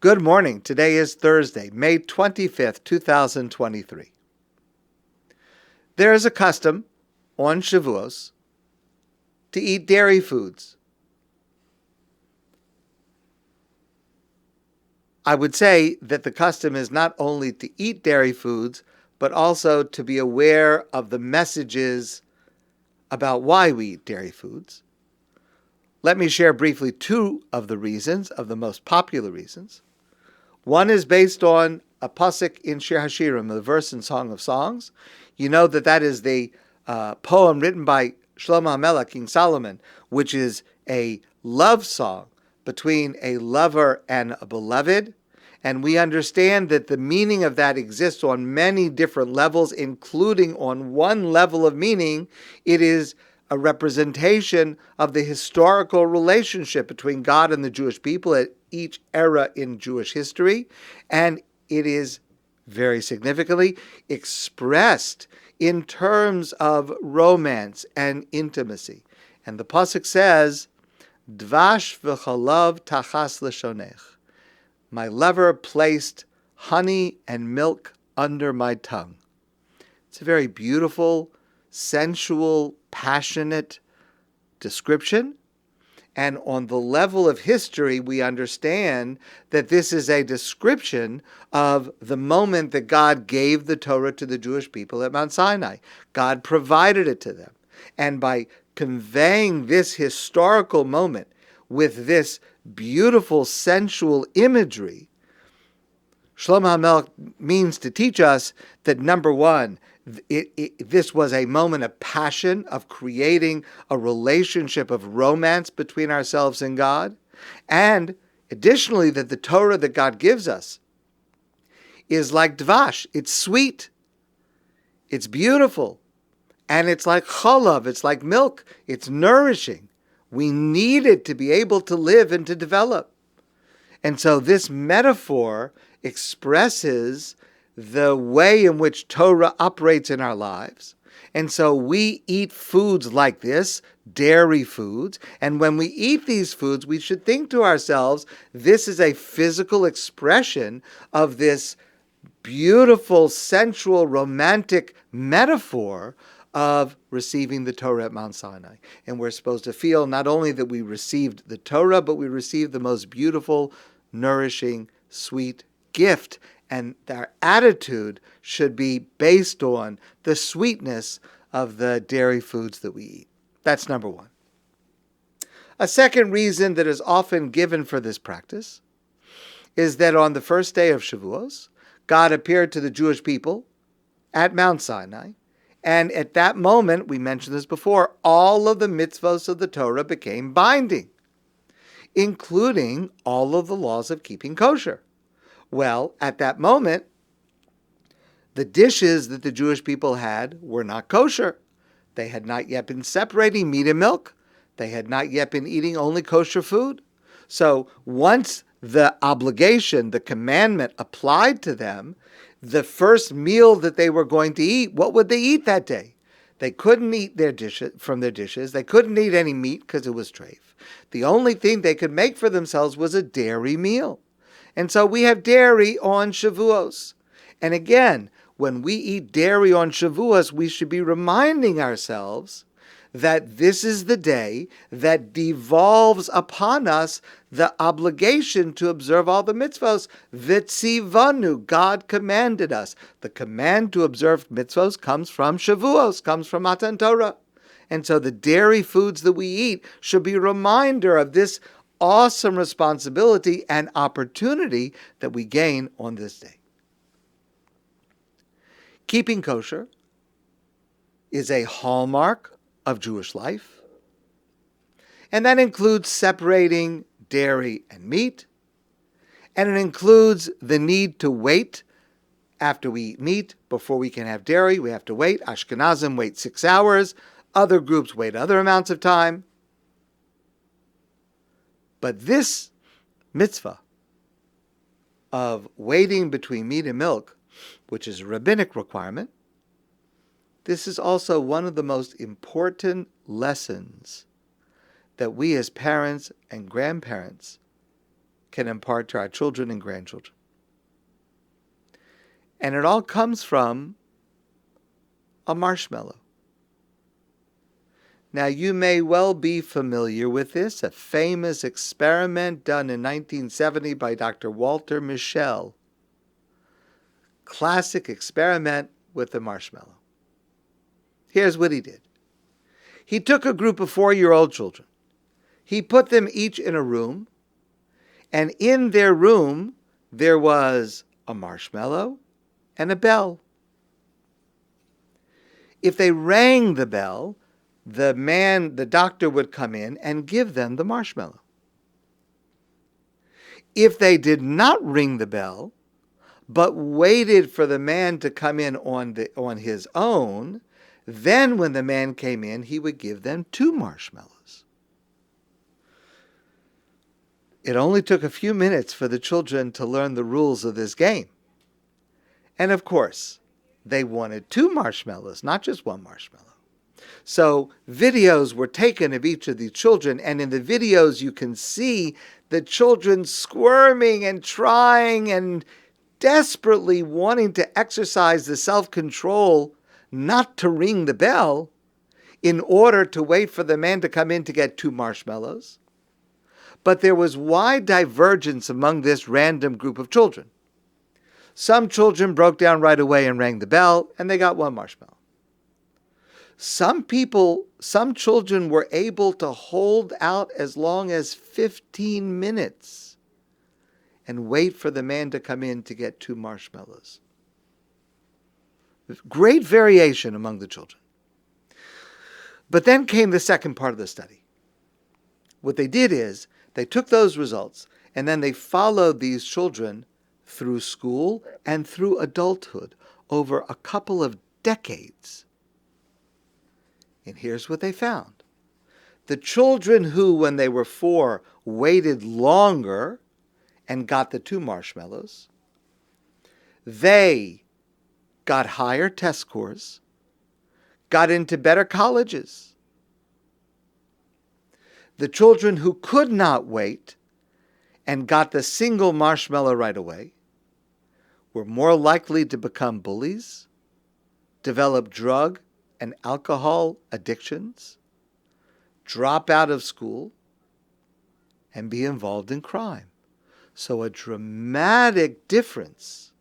Good morning. Today is Thursday, May 25th, 2023. There is a custom on Shavuos to eat dairy foods. I would say that the custom is not only to eat dairy foods, but also to be aware of the messages about why we eat dairy foods. Let me share briefly two of the reasons, of the most popular reasons. One is based on a pasuk in Shir HaShirim, the verse in Song of Songs. You know that is the poem written by Shlomo HaMelech, King Solomon, which is a love song between a lover and a beloved. And we understand that the meaning of that exists on many different levels, including on one level of meaning, it is a representation of the historical relationship between God and the Jewish people at each era in Jewish history. And it is very significantly expressed in terms of romance and intimacy. And the pasuk says, Dvash v'chalav tachas l'shonech. My lover placed honey and milk under my tongue. It's a very beautiful, sensual, passionate description. And on the level of history, we understand that this is a description of the moment that God gave the Torah to the Jewish people at Mount Sinai. God provided it to them. And by conveying this historical moment with this beautiful, sensual imagery, Shlomo HaMelech means to teach us that, number one, this was a moment of passion, of creating a relationship of romance between ourselves and God. And additionally, that the Torah that God gives us is like dvash. It's sweet. It's beautiful. And it's like chalav. It's like milk. It's nourishing. We need it to be able to live and to develop. And so this metaphor expresses the way in which Torah operates in our lives. And so we eat foods like this, dairy foods. And when we eat these foods, we should think to ourselves, this is a physical expression of this beautiful, sensual, romantic metaphor of receiving the Torah at Mount Sinai. And we're supposed to feel not only that we received the Torah, but we received the most beautiful, nourishing, sweet gift. And our attitude should be based on the sweetness of the dairy foods that we eat. That's number one. A second reason that is often given for this practice is that on the first day of Shavuos, God appeared to the Jewish people at Mount Sinai. And at that moment, we mentioned this before, all of the mitzvos of the Torah became binding, including all of the laws of keeping kosher. Well, at that moment, the dishes that the Jewish people had were not kosher. They had not yet been separating meat and milk. They had not yet been eating only kosher food. So once the obligation, the commandment applied to them, the first meal that they were going to eat, what would they eat that day? They couldn't eat from their dishes. They couldn't eat any meat because it was treif. The only thing they could make for themselves was a dairy meal. And so we have dairy on Shavuos. And again, when we eat dairy on Shavuos, we should be reminding ourselves that this is the day that devolves upon us the obligation to observe all the mitzvos. V'tzivanu, God commanded us. The command to observe mitzvos comes from Shavuos, comes from Matan Torah. And so the dairy foods that we eat should be a reminder of this awesome responsibility and opportunity that we gain on this day. Keeping kosher is a hallmark of Jewish life, and that includes separating dairy and meat, and it includes the need to wait after we eat meat before we can have dairy. We have to wait. Ashkenazim wait 6 hours. Other groups wait other amounts of time. But this mitzvah of waiting between meat and milk, which is a rabbinic requirement, this is also one of the most important lessons that we as parents and grandparents can impart to our children and grandchildren. And it all comes from a marshmallow. Now, you may well be familiar with this, a famous experiment done in 1970 by Dr. Walter Mischel. Classic experiment with the marshmallow. Here's what he did. He took a group of 4-year-old children. He put them each in a room, and in their room there was a marshmallow and a bell. If they rang the bell, the doctor would come in and give them the marshmallow. If they did not ring the bell, but waited for the man to come in on his own, then when the man came in, he would give them 2 marshmallows. It only took a few minutes for the children to learn the rules of this game. And of course, they wanted 2 marshmallows, not just 1 marshmallow. So videos were taken of each of these children, and in the videos you can see the children squirming and trying and desperately wanting to exercise the self-control not to ring the bell in order to wait for the man to come in to get 2 marshmallows. But there was wide divergence among this random group of children. Some children broke down right away and rang the bell, and they got 1 marshmallow. Some children were able to hold out as long as 15 minutes and wait for the man to come in to get 2 marshmallows. Great variation among the children. But then came the second part of the study. What they did is they took those results and then they followed these children through school and through adulthood over a couple of decades. And here's what they found. The children who, when they were 4, waited longer and got the 2 marshmallows, they got higher test scores, got into better colleges. The children who could not wait and got the single marshmallow right away were more likely to become bullies, develop drug and alcohol addictions, drop out of school, and be involved in crime. So a dramatic difference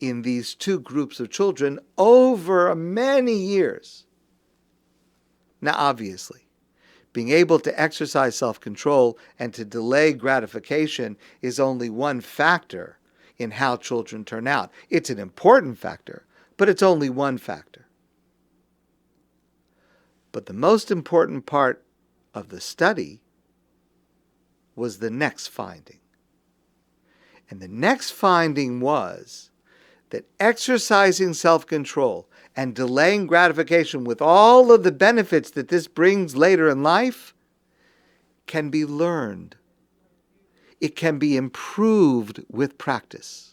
in these 2 groups of children over many years. Now, obviously, being able to exercise self-control and to delay gratification is only one factor in how children turn out. It's an important factor, but it's only one factor. But the most important part of the study was the next finding. And the next finding was that exercising self-control and delaying gratification with all of the benefits that this brings later in life can be learned. It can be improved with practice.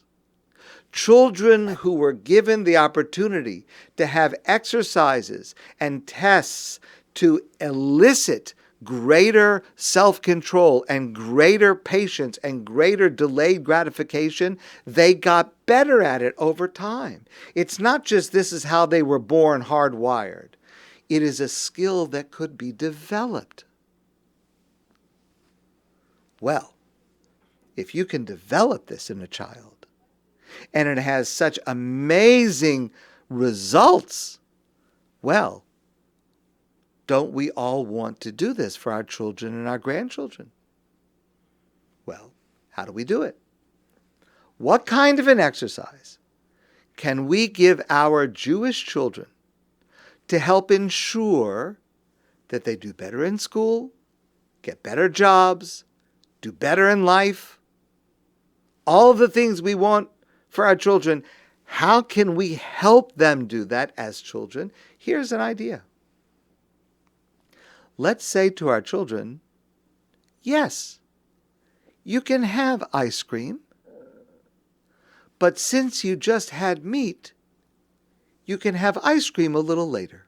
Children who were given the opportunity to have exercises and tests to elicit greater self-control and greater patience and greater delayed gratification, they got better at it over time. It's not just this is how they were born hardwired. It is a skill that could be developed. Well, if you can develop this in a child, and it has such amazing results, well, don't we all want to do this for our children and our grandchildren? Well, how do we do it? What kind of an exercise can we give our Jewish children to help ensure that they do better in school, get better jobs, do better in life? All of the things we want for our children, how can we help them do that as children? Here's an idea. Let's say to our children, yes, you can have ice cream, but since you just had meat, you can have ice cream a little later.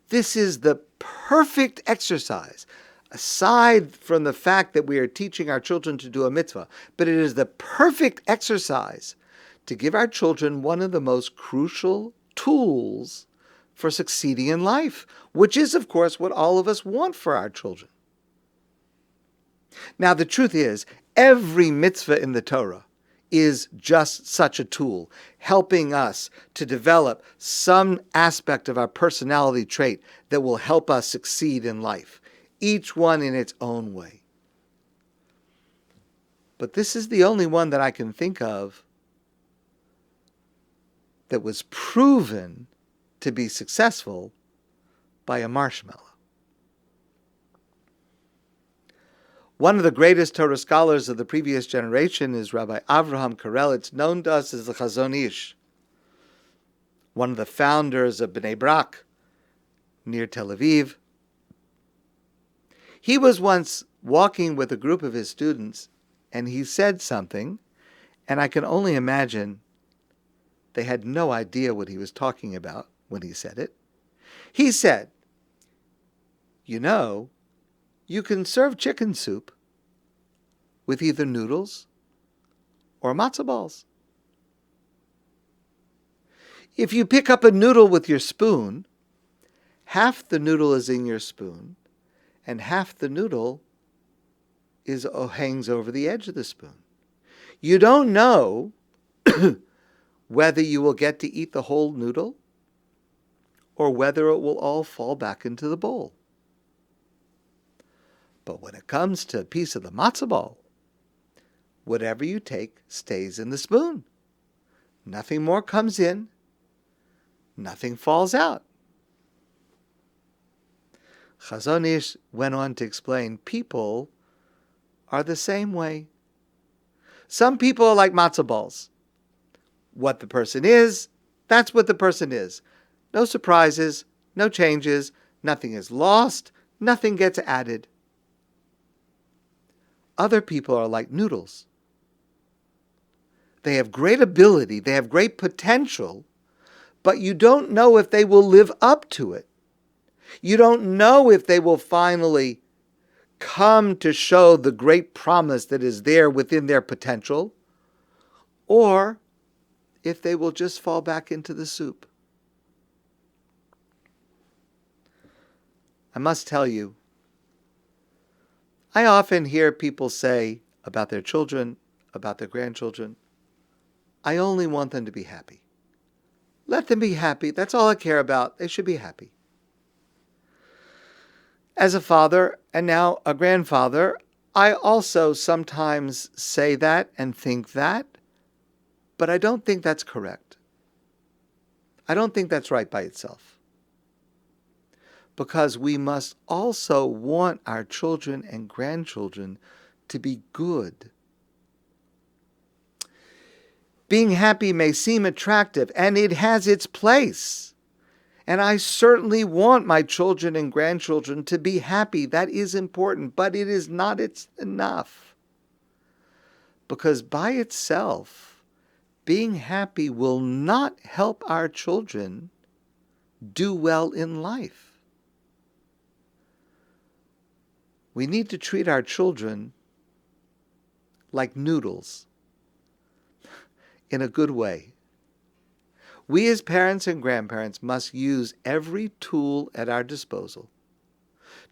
This is the perfect exercise. aside from the fact that we are teaching our children to do a mitzvah, but it is the perfect exercise to give our children one of the most crucial tools for succeeding in life, which is, of course, what all of us want for our children. Now, the truth is, every mitzvah in the Torah is just such a tool, helping us to develop some aspect of our personality trait that will help us succeed in life, each one in its own way. But this is the only one that I can think of that was proven to be successful by a marshmallow. One of the greatest Torah scholars of the previous generation is Rabbi Avraham Karelitz, known to us as the Chazon Ish, one of the founders of Bnei Brak near Tel Aviv. He was once walking with a group of his students, and he said something, and I can only imagine they had no idea what he was talking about when he said it. He said, "You know, you can serve chicken soup with either noodles or matzo balls. If you pick up a noodle with your spoon, half the noodle is in your spoon, and half the noodle hangs over the edge of the spoon. You don't know whether you will get to eat the whole noodle or whether it will all fall back into the bowl. But when it comes to a piece of the matzo ball, whatever you take stays in the spoon. Nothing more comes in, nothing falls out." Chazon Ish went on to explain, people are the same way. Some people are like matzo balls. What the person is, that's what the person is. No surprises, no changes, nothing is lost, nothing gets added. Other people are like noodles. They have great ability, they have great potential, but you don't know if they will live up to it. You don't know if they will finally come to show the great promise that is there within their potential, or if they will just fall back into the soup. I must tell you, I often hear people say about their children, about their grandchildren, I only want them to be happy. Let them be happy. That's all I care about. They should be happy. As a father and now a grandfather, I also sometimes say that and think that, but I don't think that's correct. I don't think that's right by itself. Because we must also want our children and grandchildren to be good. Being happy may seem attractive, and it has its place. And I certainly want my children and grandchildren to be happy. That is important, but it is not enough. Because by itself, being happy will not help our children do well in life. We need to treat our children like noodles in a good way. We as parents and grandparents must use every tool at our disposal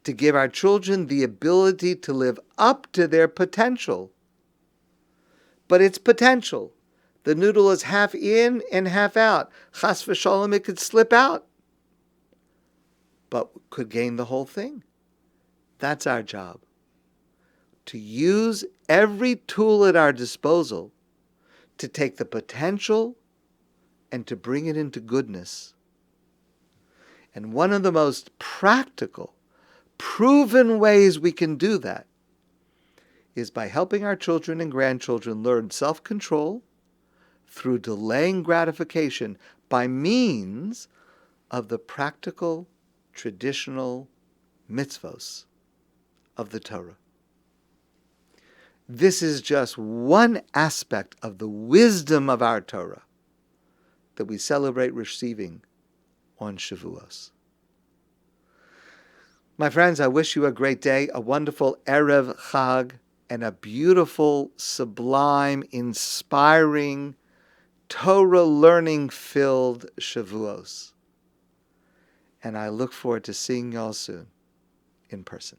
to give our children the ability to live up to their potential. But it's potential. The noodle is half in and half out. Chas v'sholom, it could slip out, but could gain the whole thing. That's our job. To use every tool at our disposal to take the potential and to bring it into goodness. And one of the most practical, proven ways we can do that is by helping our children and grandchildren learn self-control through delaying gratification by means of the practical, traditional mitzvos of the Torah. This is just one aspect of the wisdom of our Torah that we celebrate receiving on Shavuos. My friends, I wish you a great day, a wonderful Erev Chag, and a beautiful, sublime, inspiring, Torah learning filled Shavuos. And I look forward to seeing y'all soon in person.